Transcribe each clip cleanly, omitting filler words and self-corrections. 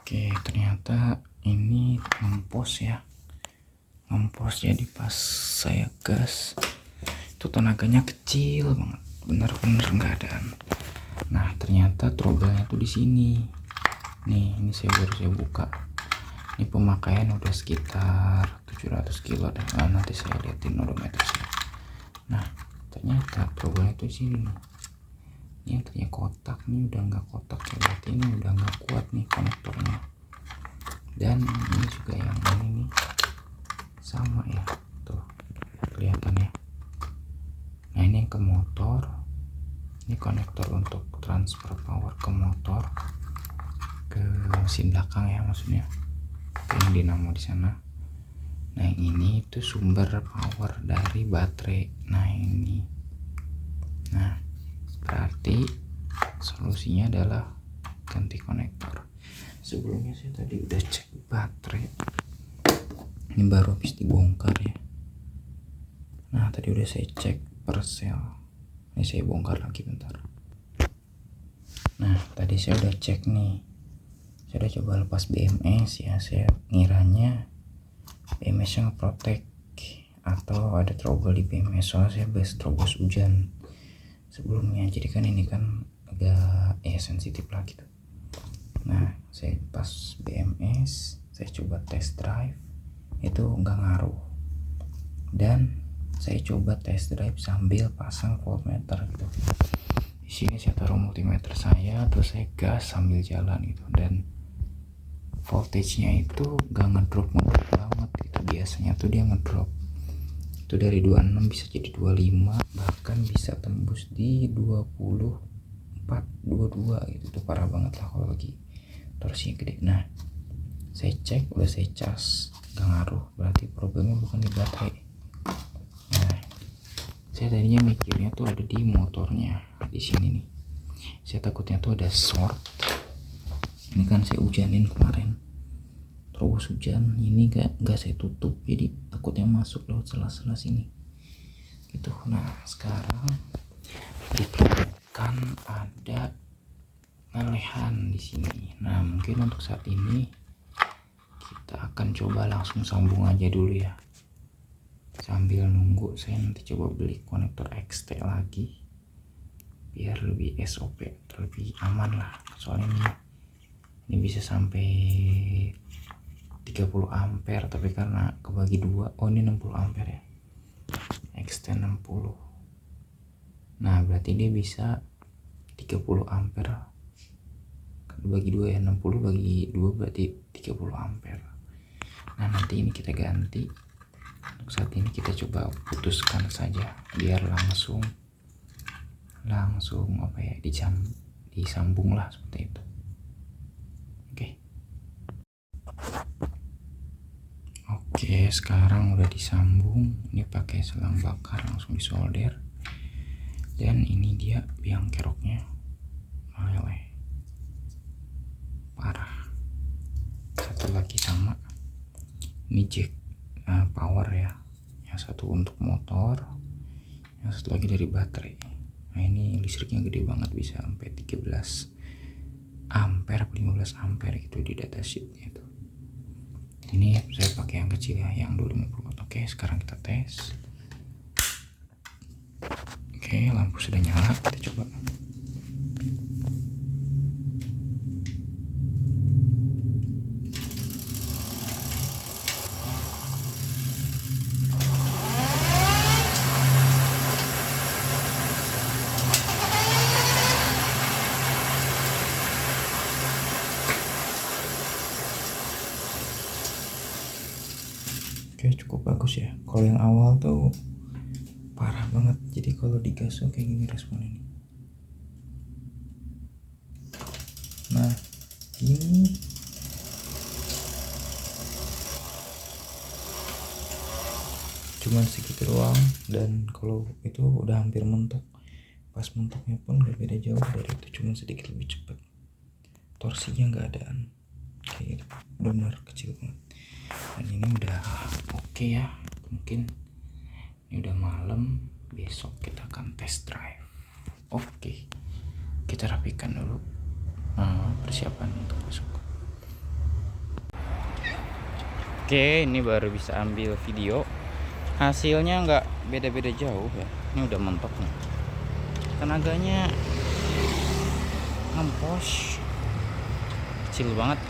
Oke, ternyata ini ngempos ya. Ngempos, jadi pas saya gas itu tenaganya kecil banget, bener-bener nggak ada. Nah, ternyata trouble-nya tuh di sini. Nih, ini baru saya buka. Ini pemakaian udah sekitar 700 kilo dah. Nah, nanti saya liatin odometer saya. Nah, ternyata trouble-nya tuh di sini nih. Ini yang tadinya kotak nih udah nggak kotak, berarti ini udah nggak kuat nih konektornya. Dan ini juga yang ini nih sama ya, tuh kelihatan ya. Nah, ini yang ke motor, ini konektor untuk transfer power ke motor, ke mesin belakang ya, maksudnya ke yang dinamo di sana. Nah, yang ini itu sumber power dari baterai. Nah, ini, nah berarti solusinya adalah ganti konektor. Sebelumnya saya tadi udah cek baterai, ini baru habis dibongkar ya. Nah, tadi udah saya cek per sel, ini saya bongkar lagi bentar. Nah, tadi saya udah cek nih, saya udah coba lepas BMS ya. Saya ngiranya BMS nya ngeprotek atau ada trouble di BMS, soalnya saya best terobos hujan sebelumnya, jadi kan ini kan agak sensitif lah gitu. Nah, saya pas BMS, saya coba test drive, itu nggak ngaruh. Dan saya coba test drive sambil pasang voltmeter gitu. Di sini saya taruh multimeter saya, terus saya gas sambil jalan gitu, dan voltage-nya itu nggak ngedrop banget gitu. Biasanya tuh dia ngedrop itu dari 26 bisa jadi 25, bahkan bisa tembus di 24, 22 gitu. Itu parah banget lah kalau lagi torsinya gede. Nah, saya cek, udah saya cas, gak ngaruh, berarti problemnya bukan di baterai. Nah, saya tadinya mikirnya tuh ada di motornya, di sini nih. Saya takutnya tuh ada short. Ini kan saya hujanin kemarin, terus hujan, ini gak saya tutup, jadi takutnya masuk lewat sela-sela sini gitu. Nah, sekarang ditemukan ada ngelehan di sini. Nah, mungkin untuk saat ini kita akan coba langsung sambung aja dulu ya, sambil nunggu saya nanti coba beli konektor XT lagi biar lebih SOP, lebih aman lah. Soalnya ini bisa sampai 30 ampere, tapi karena kebagi dua, oh ini 60 ampere ya, XT 60. Nah, berarti dia bisa 30 ampere bagi 2 ya, 60 bagi 2 berarti 30 ampere. Nah, nanti ini kita ganti. Untuk saat ini kita coba putuskan saja biar langsung apa ya, disambung lah seperti itu. Oke, sekarang udah disambung. Ini pakai selang bakar, langsung disolder. Dan ini dia biang keroknya meleleh parah. Satu lagi sama, ini jack power ya, yang satu untuk motor, yang satu lagi dari baterai. Nah, ini listriknya gede banget, bisa sampai 13 ampere 15 ampere gitu di datasheetnya itu. Ini saya pakai yang kecil ya, yang 250 watt. Oke, sekarang kita tes. Oke, lampu sudah nyala, kita coba. Oke, cukup bagus ya. Kalau yang awal tuh parah banget, jadi kalau digas tuh kayak gini responnya nih. Nah, ini cuman segitu doang, dan kalau itu udah hampir mentok. Pas mentoknya pun gak beda jauh dari itu, cuma sedikit lebih cepat. Torsinya gak adaan, kayak gitu, benar kecil banget. Dan ini udah oke ya. Mungkin ini udah malam, besok kita akan test drive. Oke, kita rapikan dulu persiapan untuk besok. Oke, ini baru bisa ambil video. Hasilnya nggak beda-beda jauh ya. Ini udah mentok nih. Tenaganya ngempos, kecil banget.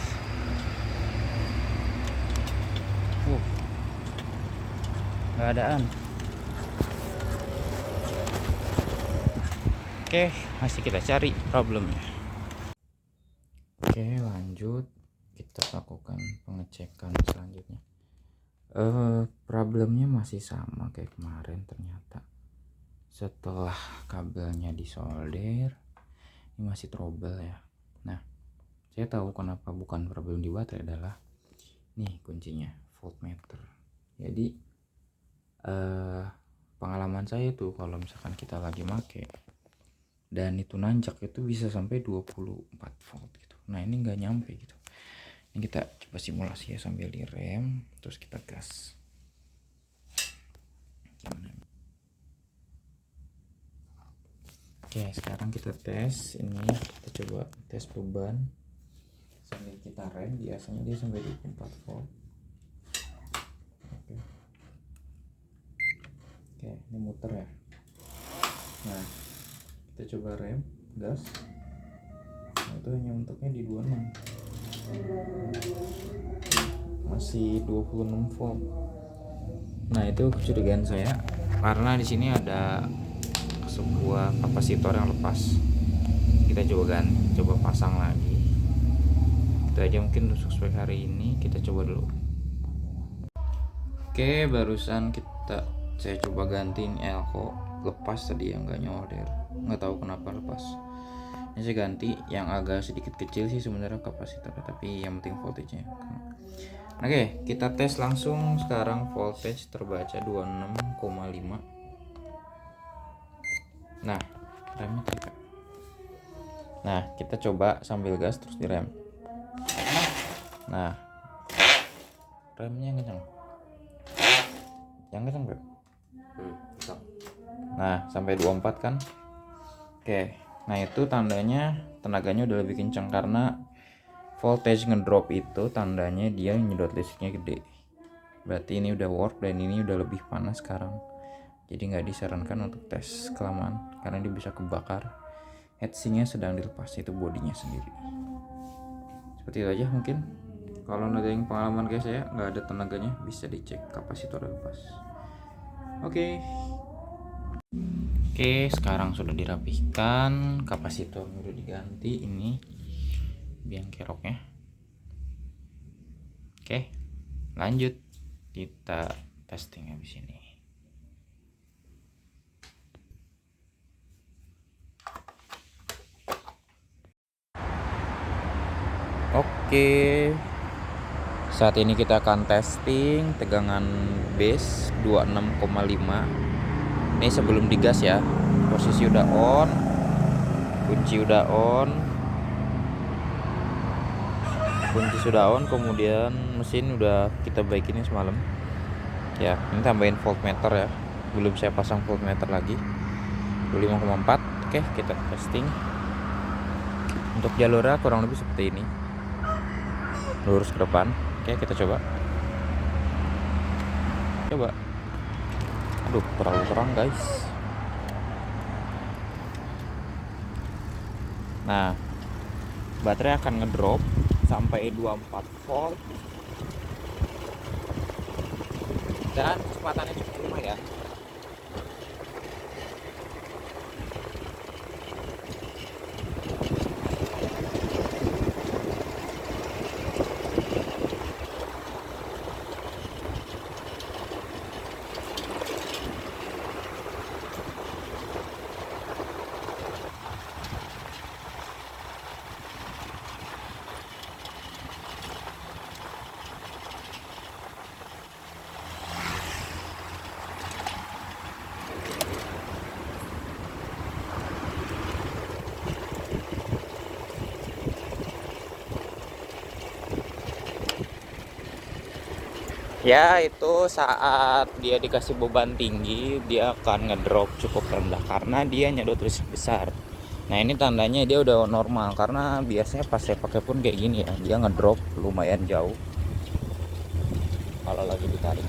Nggak adaan. Oke, masih kita cari problemnya. Oke, lanjut kita lakukan pengecekan selanjutnya. Problemnya masih sama kayak kemarin ternyata. Setelah kabelnya disolder, ini masih trouble ya. Nah, saya tahu kenapa bukan problem di baterai adalah nih kuncinya, voltmeter. Jadi pengalaman saya tuh kalau misalkan kita lagi make dan itu nanjak itu bisa sampai 24 volt gitu. Nah, ini nggak nyampe gitu. Ini kita coba simulasi ya sambil direm, terus kita gas. Gimana? Oke, sekarang kita tes ini, kita coba tes beban sambil kita rem. Biasanya dia sampai 24 volt. Oke, ini muter ya. Nah, kita coba rem, gas. Nah, itu hanya mentoknya di 26. Masih 26 volt. Nah, itu kecurigaan saya karena di sini ada sebuah kapasitor yang lepas. Kita coba ganti, coba pasang lagi. Itu aja mungkin untuk spek hari ini. Kita coba dulu. Oke, barusan saya coba gantiin elko, lepas tadi yang nggak nyolder, nggak tahu kenapa lepas. Ini saya ganti yang agak sedikit kecil sih sebenarnya kapasitornya, tapi yang penting voltage-nya. Oke, kita tes langsung sekarang. Voltage terbaca 26,5. Nah, remnya terikat. Nah, kita coba sambil gas terus direm. Nah, remnya kencang. Yang kencang bro. Nah, sampai 24 kan. Oke, nah itu tandanya tenaganya udah lebih kencang karena voltage ngedrop itu tandanya dia nyedot listriknya gede. Berarti ini udah work dan ini udah lebih panas sekarang. Jadi nggak disarankan untuk tes kelamaan karena dia bisa kebakar. Heatsinknya sedang dilepas, itu bodinya sendiri. Seperti itu aja mungkin. Kalau ada yang pengalaman kayak saya nggak ada tenaganya, bisa dicek kapasitor lepas. Oke, sekarang sudah dirapihkan, kapasitor udah diganti, ini biang keroknya. Oke, lanjut kita testing habis ini. Oke, saat ini kita akan testing tegangan base 26,5. Ini sebelum digas ya. Posisi udah on, kunci udah on, kunci sudah on, kemudian mesin udah kita baikin semalam ya. Ini tambahin voltmeter ya, belum saya pasang voltmeter lagi. 25,4. Oke, kita testing. Untuk jalurnya kurang lebih seperti ini, lurus ke depan. Oke, kita coba. Aduh, terlalu terang guys. Nah, baterai akan ngedrop sampai 24 volt dan kecepatannya cukup lumayan. Ya, itu saat dia dikasih beban tinggi dia akan ngedrop cukup rendah karena dia nyedot listrik besar. Nah, ini tandanya dia udah normal karena biasanya pas saya pakai pun kayak gini ya, dia ngedrop lumayan jauh. kalau lagi ditarik.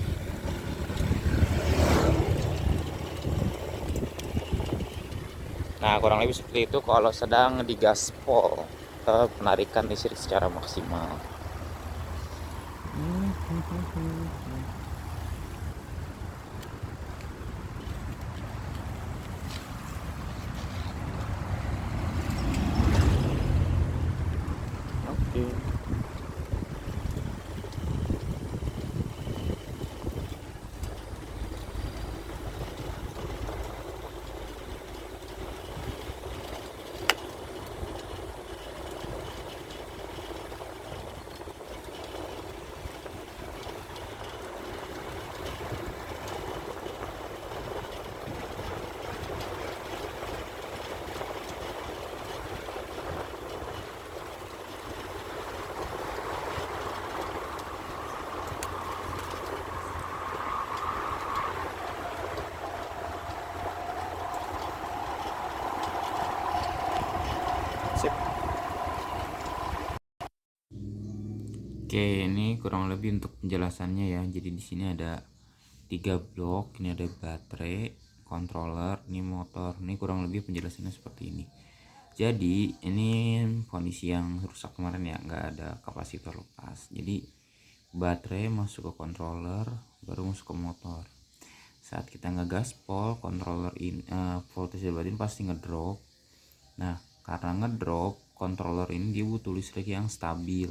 Nah, kurang lebih seperti itu kalau sedang digaspol penarikan listrik secara maksimal. Oke. Sip. Oke, ini kurang lebih untuk penjelasannya ya. Jadi di sini ada 3 blok, ini ada baterai, controller, ini motor. Ini kurang lebih penjelasannya seperti ini. Jadi ini kondisi yang rusak kemarin ya, nggak ada kapasitor lepas. Jadi baterai masuk ke controller, baru masuk ke motor. Saat kita ngegaspol, controller ini voltage batin pasti ngedrop. Nah, karena ngedrop, controller ini dia butuh listrik yang stabil.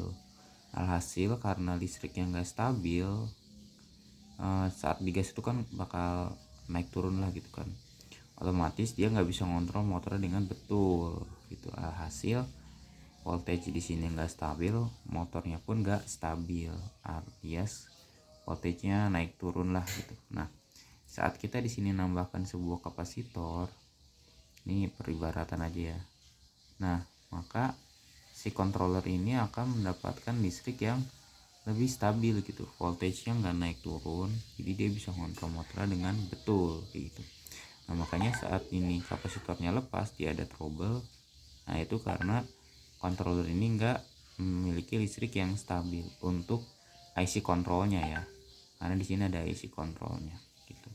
Alhasil karena listrik yang nggak stabil, saat digas itu kan bakal naik turun lah gitu kan, otomatis dia nggak bisa ngontrol motornya dengan betul gitu. Alhasil voltage di sini nggak stabil, motornya pun nggak stabil, alias voltage-nya naik turun lah gitu. Nah, saat kita di sini nambahkan sebuah kapasitor, ini peribaratan aja ya. Nah, maka si controller ini akan mendapatkan listrik yang lebih stabil gitu, voltage-nya nggak naik turun, jadi dia bisa ngontrol motornya dengan betul gitu. Nah, makanya saat ini kapasitornya lepas, dia ada trouble. Nah, itu karena controller ini nggak memiliki listrik yang stabil untuk IC kontrolnya ya, karena di sini ada IC kontrolnya gitu.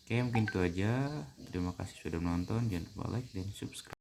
Oke, mungkin itu aja. Terima kasih sudah menonton, jangan lupa like dan subscribe.